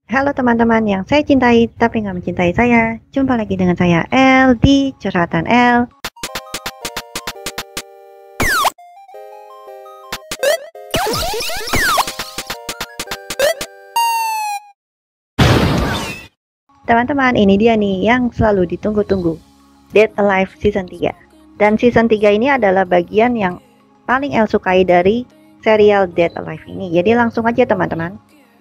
Halo teman-teman yang saya cintai tapi nggak mencintai saya. Jumpa lagi dengan saya El di Curhatan El. Teman-teman, ini dia nih yang selalu ditunggu-tunggu, Dead Alive Season 3. Dan Season 3 ini adalah bagian yang paling El sukai dari serial Dead Alive ini. Jadi langsung aja teman-teman.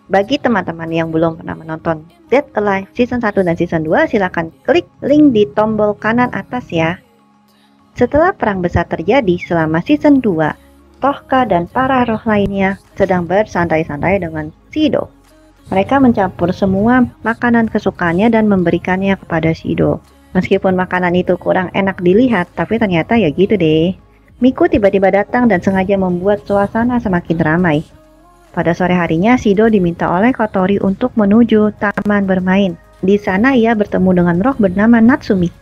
Bagi teman-teman yang belum pernah menonton Dead Alive Season 1 dan Season 2, silahkan klik link di tombol kanan atas ya. Setelah perang besar terjadi selama Season 2, Tohka dan para roh lainnya sedang bersantai-santai dengan Shido. Mereka mencampur semua makanan kesukaannya dan memberikannya kepada Shido. Meskipun makanan itu kurang enak dilihat, tapi ternyata ya gitu deh. Miku tiba-tiba datang dan sengaja membuat suasana semakin ramai. Pada sore harinya, Shido diminta oleh Kotori untuk menuju taman bermain. Di sana ia bertemu dengan roh bernama Natsumi.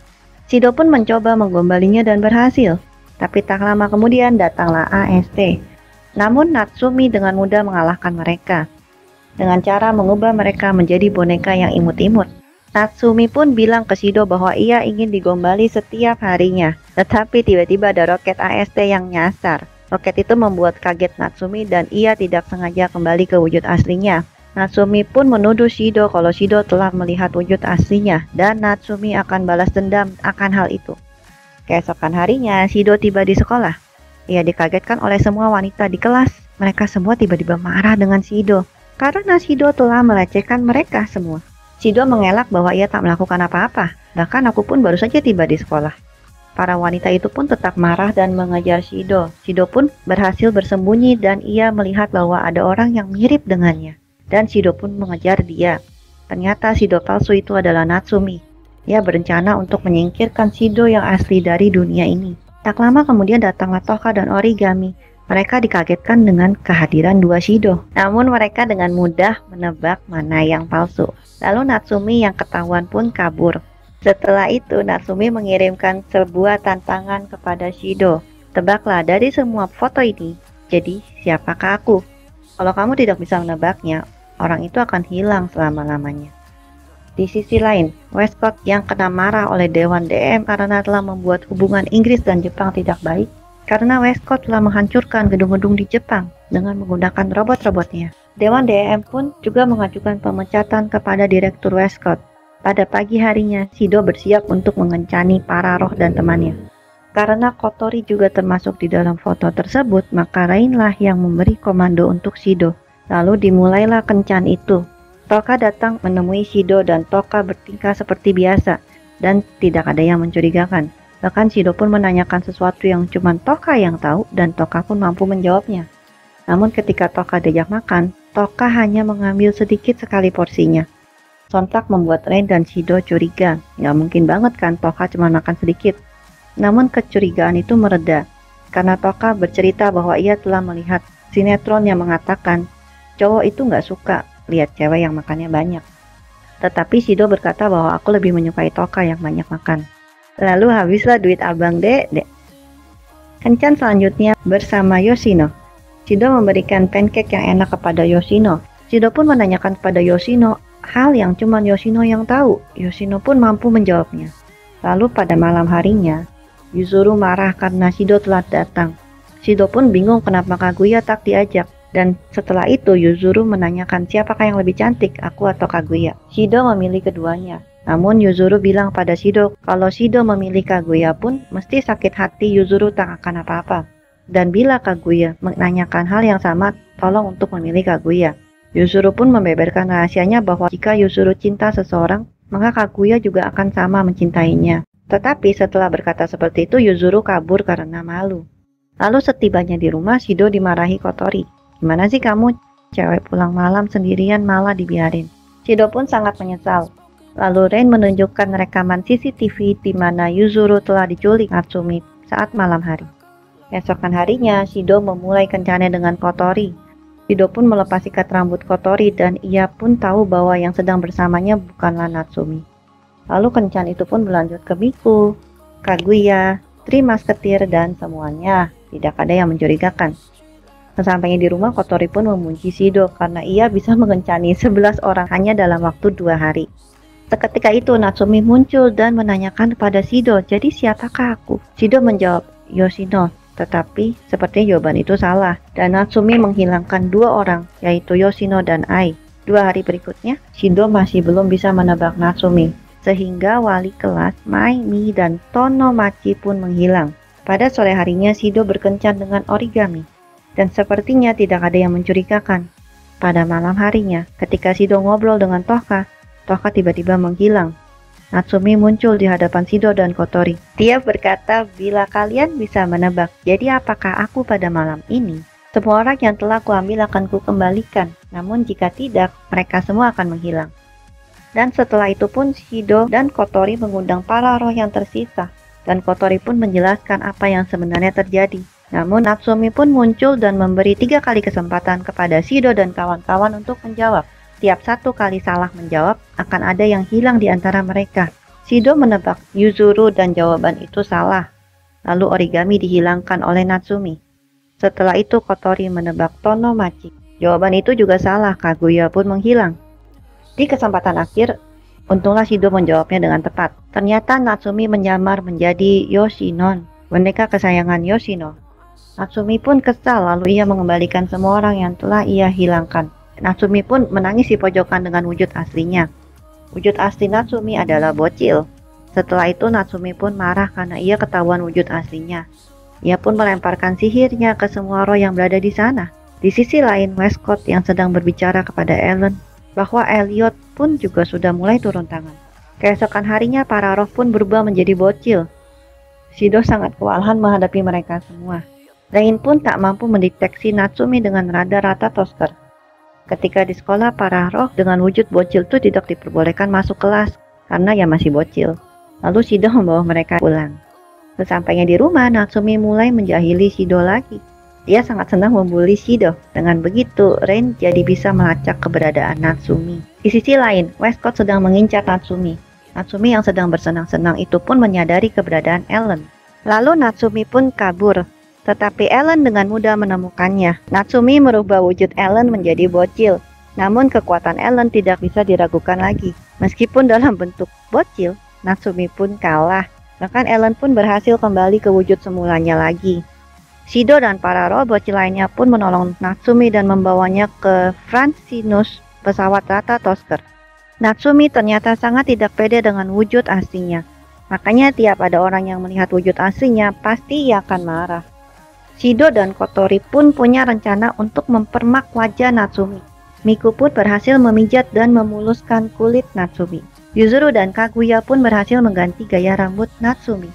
Shido pun mencoba menggombalinya dan berhasil. Tapi tak lama kemudian datanglah AST. Namun Natsumi dengan mudah mengalahkan mereka dengan cara mengubah mereka menjadi boneka yang imut-imut. Natsumi pun bilang ke Shido bahwa ia ingin digombali setiap harinya. Tetapi tiba-tiba ada roket AST yang nyasar. Roket itu membuat kaget Natsumi dan ia tidak sengaja kembali ke wujud aslinya. Natsumi pun menuduh Shido kalau Shido telah melihat wujud aslinya dan Natsumi akan balas dendam akan hal itu. Keesokan harinya, Shido tiba di sekolah. Ia dikagetkan oleh semua wanita di kelas. Mereka semua tiba-tiba marah dengan Shido karena Shido telah melecehkan mereka semua. Shido mengelak bahwa ia tak melakukan apa-apa. Bahkan aku pun baru saja tiba di sekolah. Para wanita itu pun tetap marah dan mengejar Shido. Shido pun berhasil bersembunyi dan ia melihat bahwa ada orang yang mirip dengannya. Dan Shido pun mengejar dia. Ternyata Shido palsu itu adalah Natsumi. Ia berencana untuk menyingkirkan Shido yang asli dari dunia ini. Tak lama kemudian datanglah Tohka dan Origami. Mereka dikagetkan dengan kehadiran dua Shido. Namun mereka dengan mudah menebak mana yang palsu. Lalu Natsumi yang ketahuan pun kabur. Setelah itu Natsumi mengirimkan sebuah tantangan kepada Shido. Tebaklah dari semua foto ini, jadi siapakah aku? Kalau kamu tidak bisa menebaknya, orang itu akan hilang selama-lamanya. Di sisi lain, Westcott yang kena marah oleh Dewan DM karena telah membuat hubungan Inggris dan Jepang tidak baik, karena Westcott telah menghancurkan gedung-gedung di Jepang dengan menggunakan robot-robotnya. Dewan DM pun juga mengajukan pemecatan kepada Direktur Westcott. Pada pagi harinya, Shido bersiap untuk mengencani para roh dan temannya. Karena Kotori juga termasuk di dalam foto tersebut, maka Rainlah yang memberi komando untuk Shido. Lalu dimulailah kencan itu. Tohka datang menemui Shido dan Tohka bertingkah seperti biasa dan tidak ada yang mencurigakan. Bahkan Shido pun menanyakan sesuatu yang cuma Tohka yang tahu dan Tohka pun mampu menjawabnya. Namun ketika Tohka diajak makan, Tohka hanya mengambil sedikit sekali porsinya. Sontak membuat Rain dan Shido curiga. Nggak mungkin banget kan Tohka cuma makan sedikit. Namun kecurigaan itu mereda karena Tohka bercerita bahwa ia telah melihat sinetron yang mengatakan cowok itu nggak suka lihat cewek yang makannya banyak. Tetapi Shido berkata bahwa aku lebih menyukai Tohka yang banyak makan. Lalu habislah duit abang dek. Kencan selanjutnya bersama Yoshino. Shido memberikan pancake yang enak kepada Yoshino. Shido pun menanyakan kepada Yoshino hal yang cuma Yoshino yang tahu. Yoshino pun mampu menjawabnya. Lalu pada malam harinya, Yuzuru marah karena Shido telah datang. Shido pun bingung kenapa Kaguya tak diajak. Dan setelah itu Yuzuru menanyakan siapakah yang lebih cantik, aku atau Kaguya. Shido memilih keduanya. Namun Yuzuru bilang pada Shido kalau Shido memilih Kaguya pun mesti sakit hati Yuzuru tak akan apa-apa. Dan bila Kaguya menanyakan hal yang sama, tolong untuk memilih Kaguya. Yuzuru pun membeberkan rahasianya bahwa jika Yuzuru cinta seseorang, maka Kaguya juga akan sama mencintainya. Tetapi setelah berkata seperti itu, Yuzuru kabur karena malu. Lalu setibanya di rumah, Shido dimarahi Kotori. Gimana sih kamu? Cewek pulang malam sendirian malah dibiarin. Shido pun sangat menyesal. Lalu Rain menunjukkan rekaman CCTV di mana Yuzuru telah diculik Natsumi saat malam hari. Esokan harinya, Shido memulai kencannya dengan Kotori. Shido pun melepas ikat rambut Kotori dan ia pun tahu bahwa yang sedang bersamanya bukanlah Natsumi. Lalu kencan itu pun berlanjut ke Miku, Kaguya, Tri Musketeer dan semuanya. Tidak ada yang mencurigakan. Sesampainya di rumah, Kotori pun memuji Shido karena ia bisa mengencani 11 orang hanya dalam waktu 2 hari. Seketika itu Natsumi muncul dan menanyakan kepada Shido, "Jadi siapakah aku?" Shido menjawab, "Yoshino." Tetapi sepertinya jawaban itu salah dan Natsumi menghilangkan 2 orang, yaitu Yoshino dan Ai. 2 hari berikutnya, Shido masih belum bisa menebak Natsumi, sehingga wali kelas Mai, Mi, dan Tonomachi pun menghilang. Pada sore harinya, Shido berkencan dengan origami, dan sepertinya tidak ada yang mencurigakan. Pada malam harinya, ketika Shido ngobrol dengan Tohka tiba-tiba menghilang. Natsumi muncul di hadapan Shido dan Kotori. Dia berkata, "Bila kalian bisa menebak, jadi apakah aku pada malam ini? Semua orang yang telah kuambil akan kukembalikan, namun jika tidak, mereka semua akan menghilang." Dan setelah itu pun Shido dan Kotori mengundang para roh yang tersisa, dan Kotori pun menjelaskan apa yang sebenarnya terjadi. Namun Natsumi pun muncul dan memberi 3 kali kesempatan kepada Shido dan kawan-kawan untuk menjawab. Tiap 1 kali salah menjawab, akan ada yang hilang di antara mereka. Shido menebak Yuzuru dan jawaban itu salah. Lalu origami dihilangkan oleh Natsumi. Setelah itu Kotori menebak Tonomachi. Jawaban itu juga salah, Kaguya pun menghilang. Di kesempatan akhir, untunglah Shido menjawabnya dengan tepat. Ternyata Natsumi menyamar menjadi Yoshinon, boneka kesayangan Yoshino. Natsumi pun kesal, lalu ia mengembalikan semua orang yang telah ia hilangkan. Natsumi pun menangis di pojokan dengan wujud aslinya. Wujud asli Natsumi adalah bocil. Setelah itu Natsumi pun marah karena ia ketahuan wujud aslinya. Ia pun melemparkan sihirnya ke semua roh yang berada di sana. Di sisi lain, Westcott yang sedang berbicara kepada Ellen bahwa Elliot pun juga sudah mulai turun tangan. Keesokan harinya para roh pun berubah menjadi bocil. Shido sangat kewalahan menghadapi mereka semua. Rain pun tak mampu mendeteksi Natsumi dengan radar rata toaster. Ketika di sekolah, para roh dengan wujud bocil itu tidak diperbolehkan masuk kelas karena ya masih bocil. Lalu Shido membawa mereka pulang. Sesampainya di rumah, Natsumi mulai menjahili Shido lagi. Dia sangat senang membuli Shido. Dengan begitu, Rain jadi bisa melacak keberadaan Natsumi. Di sisi lain, Westcott sedang mengincar Natsumi. Natsumi yang sedang bersenang-senang itu pun menyadari keberadaan Ellen. Lalu Natsumi pun kabur. Tetapi Ellen dengan mudah menemukannya. Natsumi merubah wujud Ellen menjadi bocil. Namun kekuatan Ellen tidak bisa diragukan lagi. Meskipun dalam bentuk bocil, Natsumi pun kalah. Bahkan Ellen pun berhasil kembali ke wujud semulanya lagi. Shido dan para roh bocil lainnya pun menolong Natsumi dan membawanya ke Francinus, pesawat rata Tosker. Natsumi ternyata sangat tidak pede dengan wujud aslinya. Makanya tiap ada orang yang melihat wujud aslinya, pasti ia akan marah. Shido dan Kotori pun punya rencana untuk mempermak wajah Natsumi. Miku pun berhasil memijat dan memuluskan kulit Natsumi. Yuzuru dan Kaguya pun berhasil mengganti gaya rambut Natsumi.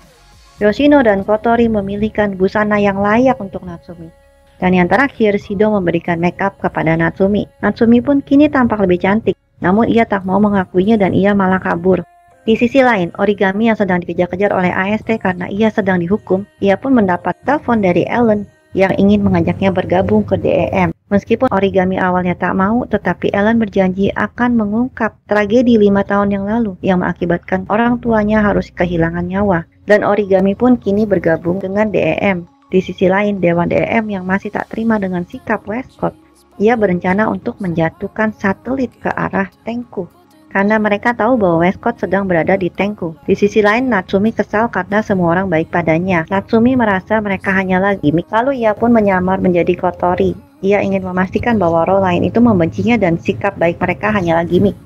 Yoshino dan Kotori memilihkan busana yang layak untuk Natsumi. Dan yang terakhir, Shido memberikan make up kepada Natsumi. Natsumi pun kini tampak lebih cantik, namun ia tak mau mengakuinya dan ia malah kabur. Di sisi lain, origami yang sedang dikejar-kejar oleh AST karena ia sedang dihukum, ia pun mendapat telepon dari Ellen yang ingin mengajaknya bergabung ke DEM. Meskipun origami awalnya tak mau, tetapi Ellen berjanji akan mengungkap tragedi 5 tahun yang lalu yang mengakibatkan orang tuanya harus kehilangan nyawa. Dan origami pun kini bergabung dengan DEM. Di sisi lain, Dewan DEM yang masih tak terima dengan sikap Westcott, ia berencana untuk menjatuhkan satelit ke arah Tenku. Karena mereka tahu bahwa Westcott sedang berada di Tenku. Di sisi lain, Natsumi kesal karena semua orang baik padanya. Natsumi merasa mereka hanyalah gimmick, lalu ia pun menyamar menjadi Kotori. Ia ingin memastikan bahwa roh lain itu membencinya dan sikap baik mereka hanyalah gimmick.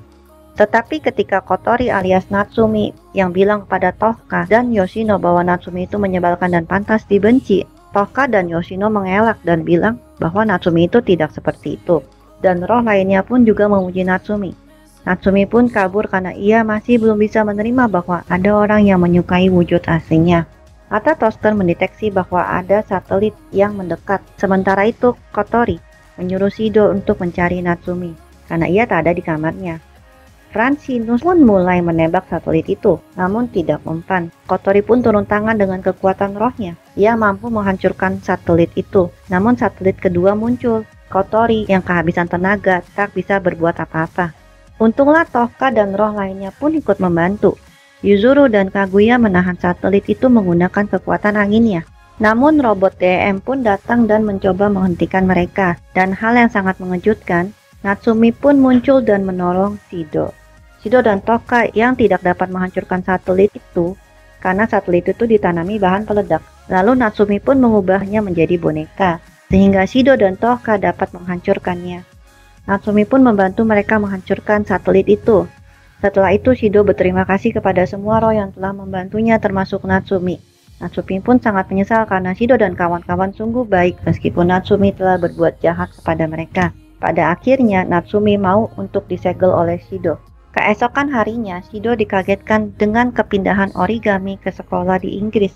Tetapi ketika Kotori alias Natsumi yang bilang kepada Tohka dan Yoshino bahwa Natsumi itu menyebalkan dan pantas dibenci, Tohka dan Yoshino mengelak dan bilang bahwa Natsumi itu tidak seperti itu. Dan roh lainnya pun juga memuji Natsumi. Natsumi pun kabur karena ia masih belum bisa menerima bahwa ada orang yang menyukai wujud aslinya. Rata Toaster mendeteksi bahwa ada satelit yang mendekat. Sementara itu, Kotori menyuruh Shido untuk mencari Natsumi karena ia tak ada di kamarnya. Francinus pun mulai menembak satelit itu, namun tidak mempan. Kotori pun turun tangan dengan kekuatan rohnya. Ia mampu menghancurkan satelit itu, namun satelit kedua muncul. Kotori yang kehabisan tenaga tak bisa berbuat apa-apa. Untunglah Tohka dan roh lainnya pun ikut membantu. Yuzuru dan Kaguya menahan satelit itu menggunakan kekuatan anginnya. Namun robot DM pun datang dan mencoba menghentikan mereka, dan hal yang sangat mengejutkan, Natsumi pun muncul dan menolong Shido. Shido dan Toka yang tidak dapat menghancurkan satelit itu, karena satelit itu ditanami bahan peledak. Lalu Natsumi pun mengubahnya menjadi boneka, sehingga Shido dan Toka dapat menghancurkannya. Natsumi pun membantu mereka menghancurkan satelit itu. Setelah itu Shido berterima kasih kepada semua roh yang telah membantunya termasuk Natsumi. Natsumi pun sangat menyesal karena Shido dan kawan-kawan sungguh baik meskipun Natsumi telah berbuat jahat kepada mereka. Pada akhirnya Natsumi mau untuk disegel oleh Shido. Keesokan harinya Shido dikagetkan dengan kepindahan Origami ke sekolah di Inggris.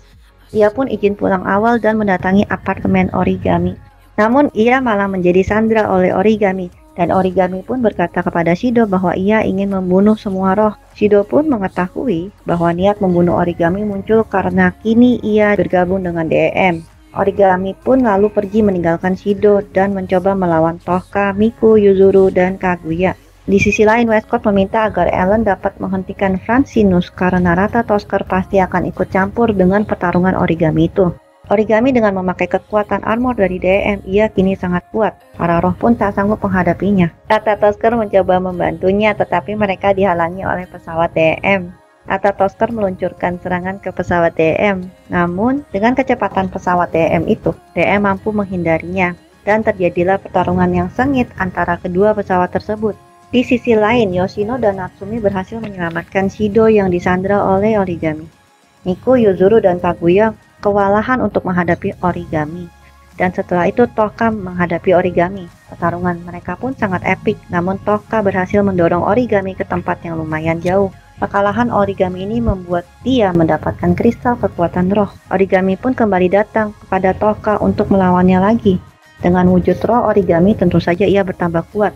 Ia pun izin pulang awal dan mendatangi apartemen Origami. Namun ia malah menjadi sandra oleh Origami. Dan Origami pun berkata kepada Shido bahwa ia ingin membunuh semua roh. Shido pun mengetahui bahwa niat membunuh Origami muncul karena kini ia bergabung dengan DM. Origami pun lalu pergi meninggalkan Shido dan mencoba melawan Toka, Miku, Yuzuru, dan Kaguya. Di sisi lain, Westcott meminta agar Ellen dapat menghentikan Francinus karena Rata Tosker pasti akan ikut campur dengan pertarungan Origami itu. Origami dengan memakai kekuatan armor dari DM, ia kini sangat kuat. Para roh pun tak sanggup menghadapinya. Rata Tosker mencoba membantunya, tetapi mereka dihalangi oleh pesawat DM. Rata Tosker meluncurkan serangan ke pesawat DM. Namun, dengan kecepatan pesawat DM itu, DM mampu menghindarinya. Dan terjadilah pertarungan yang sengit antara kedua pesawat tersebut. Di sisi lain, Yoshino dan Natsumi berhasil menyelamatkan Shido yang disandra oleh Origami. Miku, Yuzuru, dan Kaguya kewalahan untuk menghadapi Origami. Dan setelah itu Toka menghadapi Origami. Pertarungan mereka pun sangat epik, namun Toka berhasil mendorong Origami ke tempat yang lumayan jauh. Kekalahan Origami ini membuat dia mendapatkan kristal kekuatan roh. Origami pun kembali datang kepada Toka untuk melawannya lagi. Dengan wujud roh Origami tentu saja ia bertambah kuat.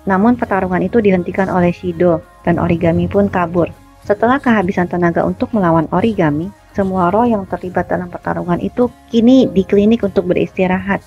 Namun pertarungan itu dihentikan oleh Shido dan Origami pun kabur. Setelah kehabisan tenaga untuk melawan Origami, semua roh yang terlibat dalam pertarungan itu kini di klinik untuk beristirahat.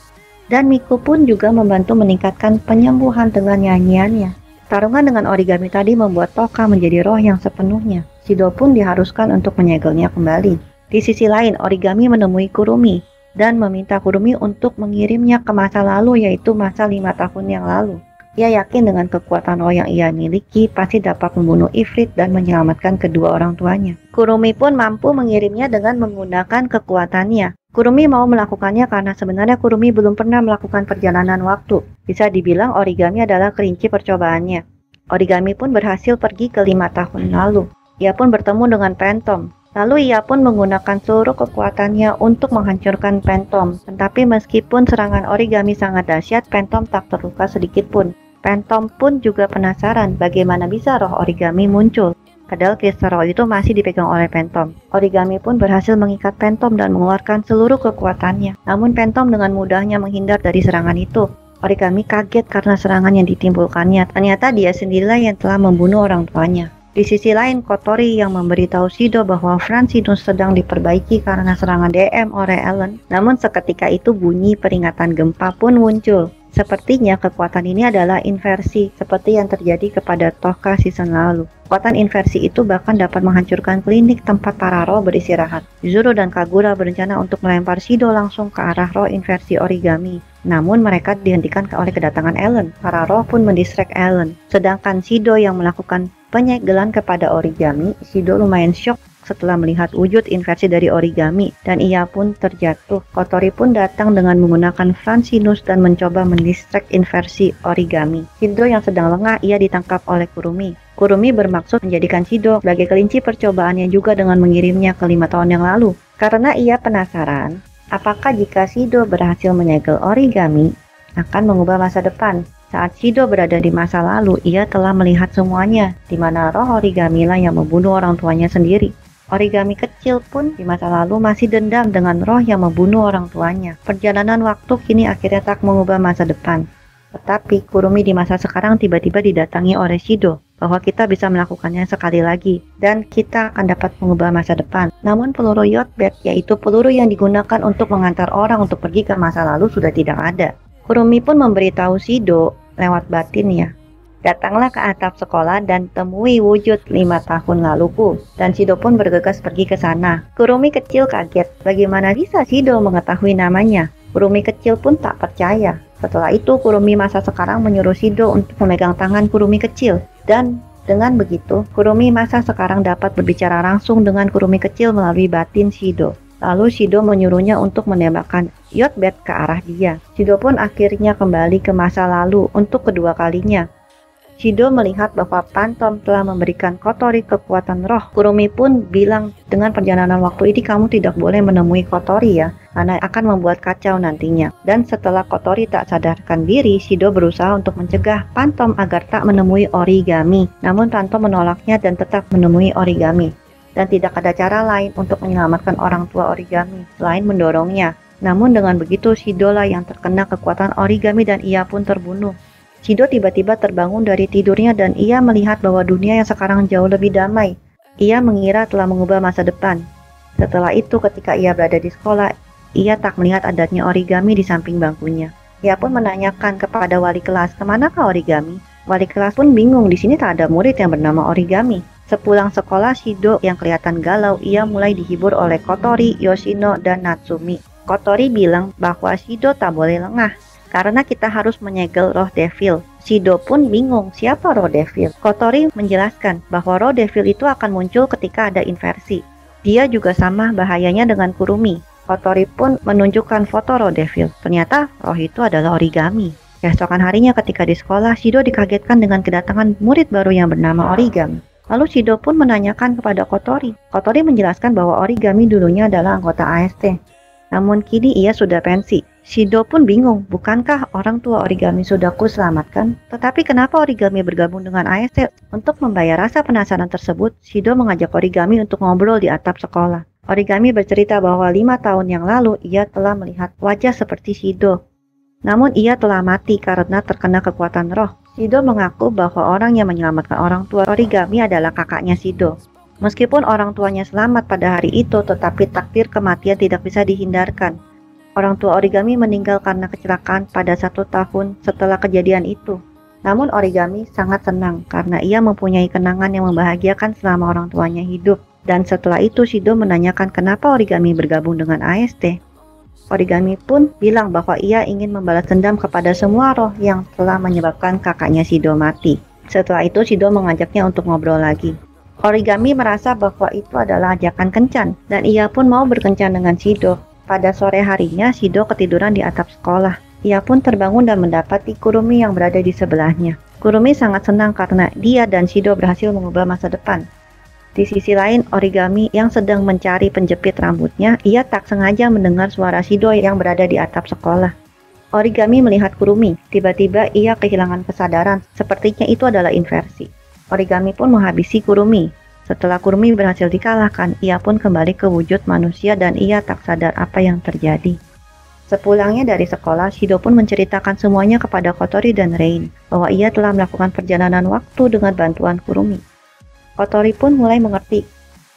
Dan Miku pun juga membantu meningkatkan penyembuhan dengan nyanyiannya. Pertarungan dengan Origami tadi membuat Toka menjadi roh yang sepenuhnya. Shido pun diharuskan untuk menyegelnya kembali. Di sisi lain, Origami menemui Kurumi dan meminta Kurumi untuk mengirimnya ke masa lalu, yaitu masa 5 tahun yang lalu. Ia yakin dengan kekuatan roh yang ia miliki pasti dapat membunuh Ifrit dan menyelamatkan kedua orang tuanya. Kurumi pun mampu mengirimnya dengan menggunakan kekuatannya. Kurumi mau melakukannya karena sebenarnya Kurumi belum pernah melakukan perjalanan waktu. Bisa dibilang Origami adalah kelinci percobaannya. Origami pun berhasil pergi ke 5 tahun lalu. Ia pun bertemu dengan Phantom. Lalu ia pun menggunakan seluruh kekuatannya untuk menghancurkan Phantom. Tetapi meskipun serangan Origami sangat dahsyat, Phantom tak terluka sedikit pun. Phantom pun juga penasaran bagaimana bisa roh Origami muncul. Padahal kristal roh itu masih dipegang oleh Phantom. Origami pun berhasil mengikat Phantom dan mengeluarkan seluruh kekuatannya. Namun Phantom dengan mudahnya menghindar dari serangan itu. Origami kaget karena serangan yang ditimbulkannya. Ternyata dia sendirilah yang telah membunuh orang tuanya. Di sisi lain, Kotori yang memberitahu Shido bahwa Francinus sedang diperbaiki karena serangan DM oleh Ellen. Namun seketika itu bunyi peringatan gempa pun muncul. Sepertinya kekuatan ini adalah inversi, seperti yang terjadi kepada Toka season lalu. Kekuatan inversi itu bahkan dapat menghancurkan klinik tempat para roh beristirahat. Yuzuru dan Kagura berencana untuk melempar Shido langsung ke arah roh inversi Origami. Namun mereka dihentikan oleh kedatangan Ellen. Para roh pun mendistract Ellen. Sedangkan Shido yang melakukan penyegelan kepada Origami, Shido lumayan shock setelah melihat wujud inversi dari Origami, dan ia pun terjatuh. Kotori pun datang dengan menggunakan Francinus dan mencoba mendistract inversi Origami. Shido yang sedang lengah, ia ditangkap oleh Kurumi. Kurumi bermaksud menjadikan Shido sebagai kelinci percobaannya juga dengan mengirimnya ke 5 tahun yang lalu. Karena ia penasaran, apakah jika Shido berhasil menyegel Origami, akan mengubah masa depan. Saat Shido berada di masa lalu, ia telah melihat semuanya, di mana roh Origami lah yang membunuh orang tuanya sendiri. Origami kecil pun di masa lalu masih dendam dengan roh yang membunuh orang tuanya. Perjalanan waktu kini akhirnya tak mengubah masa depan. Tetapi Kurumi di masa sekarang tiba-tiba didatangi oleh Shido bahwa kita bisa melakukannya sekali lagi dan kita akan dapat mengubah masa depan. Namun peluru Yodbet, yaitu peluru yang digunakan untuk mengantar orang untuk pergi ke masa lalu, sudah tidak ada. Kurumi pun memberitahu Shido lewat batin ya. Datanglah ke atap sekolah dan temui wujud 5 tahun laluku. Dan Shido pun bergegas pergi ke sana. Kurumi kecil kaget. Bagaimana bisa Shido mengetahui namanya? Kurumi kecil pun tak percaya. Setelah itu, Kurumi masa sekarang menyuruh Shido untuk memegang tangan Kurumi kecil. Dan dengan begitu, Kurumi masa sekarang dapat berbicara langsung dengan Kurumi kecil melalui batin Shido. Lalu Shido menyuruhnya untuk menembakkan Yotbet ke arah dia. Shido pun akhirnya kembali ke masa lalu untuk kedua kalinya. Shido melihat bahwa Phantom telah memberikan Kotori kekuatan roh. Kurumi pun bilang, dengan perjalanan waktu ini kamu tidak boleh menemui Kotori ya, karena akan membuat kacau nantinya. Dan setelah Kotori tak sadarkan diri, Shido berusaha untuk mencegah Phantom agar tak menemui Origami. Namun Phantom menolaknya dan tetap menemui Origami. Dan tidak ada cara lain untuk menyelamatkan orang tua Origami selain mendorongnya. Namun dengan begitu Shido lah yang terkena kekuatan Origami dan ia pun terbunuh. Shido tiba-tiba terbangun dari tidurnya dan ia melihat bahwa dunia yang sekarang jauh lebih damai. Ia mengira telah mengubah masa depan. Setelah itu ketika ia berada di sekolah, ia tak melihat adanya Origami di samping bangkunya. Ia pun menanyakan kepada wali kelas, kemanakah Origami? Wali kelas pun bingung, di sini tak ada murid yang bernama Origami. Sepulang sekolah, Shido yang kelihatan galau, ia mulai dihibur oleh Kotori, Yoshino, dan Natsumi. Kotori bilang bahwa Shido tak boleh lengah, karena kita harus menyegel roh devil. Shido pun bingung siapa roh devil. Kotori menjelaskan bahwa roh devil itu akan muncul ketika ada inversi. Dia juga sama bahayanya dengan Kurumi. Kotori pun menunjukkan foto roh devil. Ternyata roh itu adalah Origami. Keesokan harinya ketika di sekolah, Shido dikagetkan dengan kedatangan murid baru yang bernama Origami. Lalu Shido pun menanyakan kepada Kotori. Kotori menjelaskan bahwa Origami dulunya adalah anggota AST. Namun kini ia sudah pensi. Shido pun bingung, bukankah orang tua Origami sudah kuselamatkan? Tetapi kenapa Origami bergabung dengan AST? Untuk membayar rasa penasaran tersebut, Shido mengajak Origami untuk ngobrol di atap sekolah. Origami bercerita bahwa 5 tahun yang lalu ia telah melihat wajah seperti Shido. Namun ia telah mati karena terkena kekuatan roh. Shido mengaku bahwa orang yang menyelamatkan orang tua Origami adalah kakaknya Shido. Meskipun orang tuanya selamat pada hari itu, tetapi takdir kematian tidak bisa dihindarkan. Orang tua Origami meninggal karena kecelakaan pada 1 tahun setelah kejadian itu. Namun Origami sangat senang karena ia mempunyai kenangan yang membahagiakan selama orang tuanya hidup. Dan setelah itu Shido menanyakan kenapa Origami bergabung dengan AST. Origami pun bilang bahwa ia ingin membalas dendam kepada semua roh yang telah menyebabkan kakaknya Shido mati. Setelah itu Shido mengajaknya untuk ngobrol lagi. Origami merasa bahwa itu adalah ajakan kencan dan ia pun mau berkencan dengan Shido. Pada sore harinya, Shido ketiduran di atap sekolah. Ia pun terbangun dan mendapati Kurumi yang berada di sebelahnya. Kurumi sangat senang karena dia dan Shido berhasil mengubah masa depan. Di sisi lain, Origami yang sedang mencari penjepit rambutnya, ia tak sengaja mendengar suara Shido yang berada di atap sekolah. Origami melihat Kurumi. Tiba-tiba ia kehilangan kesadaran, sepertinya itu adalah inversi. Origami pun menghabisi Kurumi. Setelah Kurumi berhasil dikalahkan, ia pun kembali ke wujud manusia dan ia tak sadar apa yang terjadi. Sepulangnya dari sekolah, Shido pun menceritakan semuanya kepada Kotori dan Rain, bahwa ia telah melakukan perjalanan waktu dengan bantuan Kurumi. Kotori pun mulai mengerti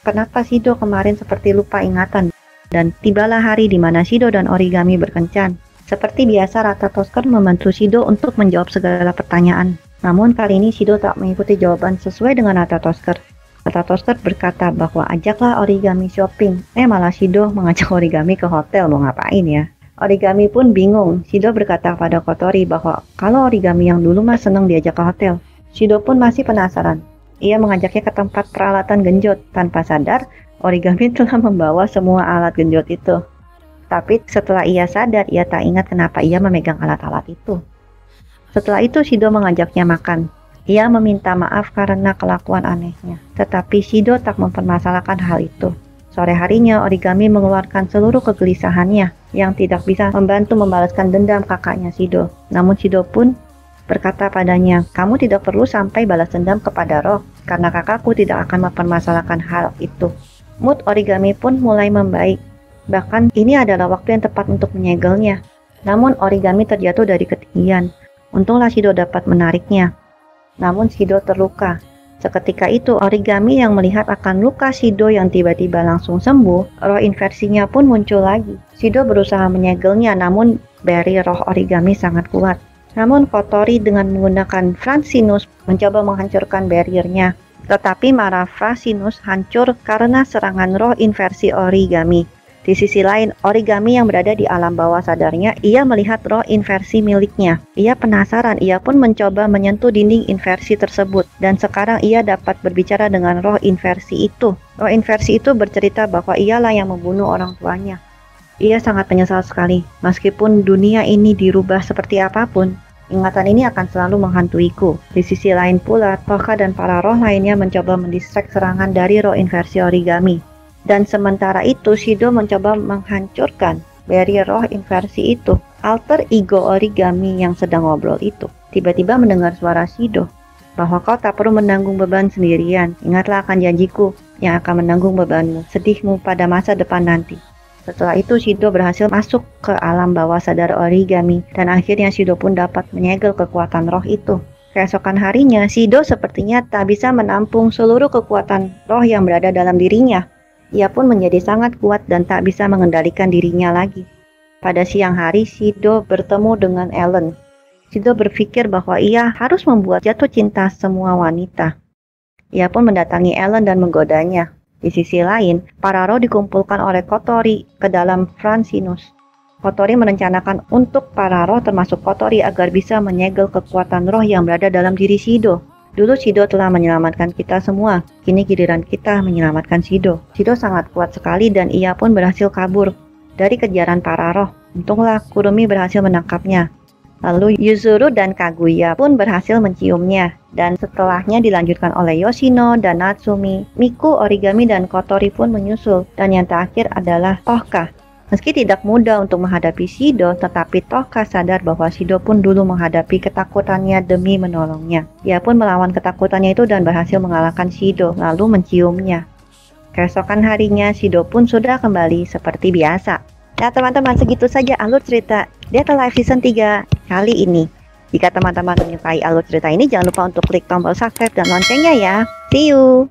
kenapa Shido kemarin seperti lupa ingatan, dan tibalah hari di mana Shido dan Origami berkencan. Seperti biasa, Ratatoskr membantu Shido untuk menjawab segala pertanyaan. Namun kali ini Shido tak mengikuti jawaban sesuai dengan Ratatoskr. Ratatoskr berkata bahwa ajaklah Origami shopping. Malah Shido mengajak Origami ke hotel, mau ngapain ya? Origami pun bingung. Shido berkata pada Kotori bahwa kalau Origami yang dulu mah senang diajak ke hotel. Shido pun masih penasaran. Ia mengajaknya ke tempat peralatan genjot. Tanpa sadar, Origami telah membawa semua alat genjot itu. Tapi setelah ia sadar, ia tak ingat kenapa ia memegang alat-alat itu. Setelah itu Shido mengajaknya makan. Ia meminta maaf karena kelakuan anehnya, tetapi Shido tak mempermasalahkan hal itu. Sore harinya, Origami mengeluarkan seluruh kegelisahannya yang tidak bisa membantu membalaskan dendam kakaknya Shido. Namun Shido pun berkata padanya, kamu tidak perlu sampai balas dendam kepada roh, karena kakakku tidak akan mempermasalahkan hal itu. Mood Origami pun mulai membaik. Bahkan ini adalah waktu yang tepat untuk menyegelnya. Namun Origami terjatuh dari ketinggian. Untunglah Shido dapat menariknya. Namun Shido terluka. Seketika itu Origami yang melihat akan luka Shido yang tiba-tiba langsung sembuh, roh inversinya pun muncul lagi. Shido berusaha menyegelnya, namun barrier roh Origami sangat kuat. Namun Kotori dengan menggunakan Francinus mencoba menghancurkan barriernya. Tetapi marah Francinus hancur karena serangan roh inversi origami. Di sisi lain, origami yang berada di alam bawah sadarnya, ia melihat roh inversi miliknya. Ia penasaran, ia pun mencoba menyentuh dinding inversi tersebut. Dan sekarang ia dapat berbicara dengan roh inversi itu. Roh inversi itu bercerita bahwa ialah yang membunuh orang tuanya. Ia sangat menyesal sekali, meskipun dunia ini dirubah seperti apapun. Ingatan ini akan selalu menghantuiku. Di sisi lain pula, Toka dan para roh lainnya mencoba mendistract serangan dari roh inversi origami. Dan sementara itu, Shido mencoba menghancurkan barrier roh inversi itu. Alter ego origami yang sedang ngobrol itu tiba-tiba mendengar suara Shido, bahwa kau tak perlu menanggung beban sendirian. Ingatlah akan janjiku yang akan menanggung bebanmu, sedihmu pada masa depan nanti. Setelah itu, Shido berhasil masuk ke alam bawah sadar origami, dan akhirnya Shido pun dapat menyegel kekuatan roh itu. Keesokan harinya, Shido sepertinya tak bisa menampung seluruh kekuatan roh yang berada dalam dirinya. Ia pun menjadi sangat kuat dan tak bisa mengendalikan dirinya lagi. Pada siang hari, Shido bertemu dengan Ellen. Shido berpikir bahwa ia harus membuat jatuh cinta semua wanita. Ia pun mendatangi Ellen dan menggodanya. Di sisi lain, para roh dikumpulkan oleh Kotori ke dalam Francinus. Kotori merencanakan untuk para roh termasuk Kotori agar bisa menyegel kekuatan roh yang berada dalam diri Shido. Dulu Shido telah menyelamatkan kita semua, kini giliran kita menyelamatkan Shido. Shido sangat kuat sekali dan ia pun berhasil kabur dari kejaran para roh. Untunglah Kurumi berhasil menangkapnya. Lalu Yuzuru dan Kaguya pun berhasil menciumnya. Dan setelahnya dilanjutkan oleh Yoshino dan Natsumi, Miku, Origami, dan Kotori pun menyusul. Dan yang terakhir adalah Tohka. Meski tidak mudah untuk menghadapi Shido, tetapi Tohka sadar bahwa Shido pun dulu menghadapi ketakutannya demi menolongnya. Ia pun melawan ketakutannya itu dan berhasil mengalahkan Shido, lalu menciumnya. Keesokan harinya, Shido pun sudah kembali seperti biasa. Nah teman-teman, segitu saja alur cerita Dead Alive Season 3 kali ini. Jika teman-teman menyukai alur cerita ini, jangan lupa untuk klik tombol subscribe dan loncengnya ya. See you!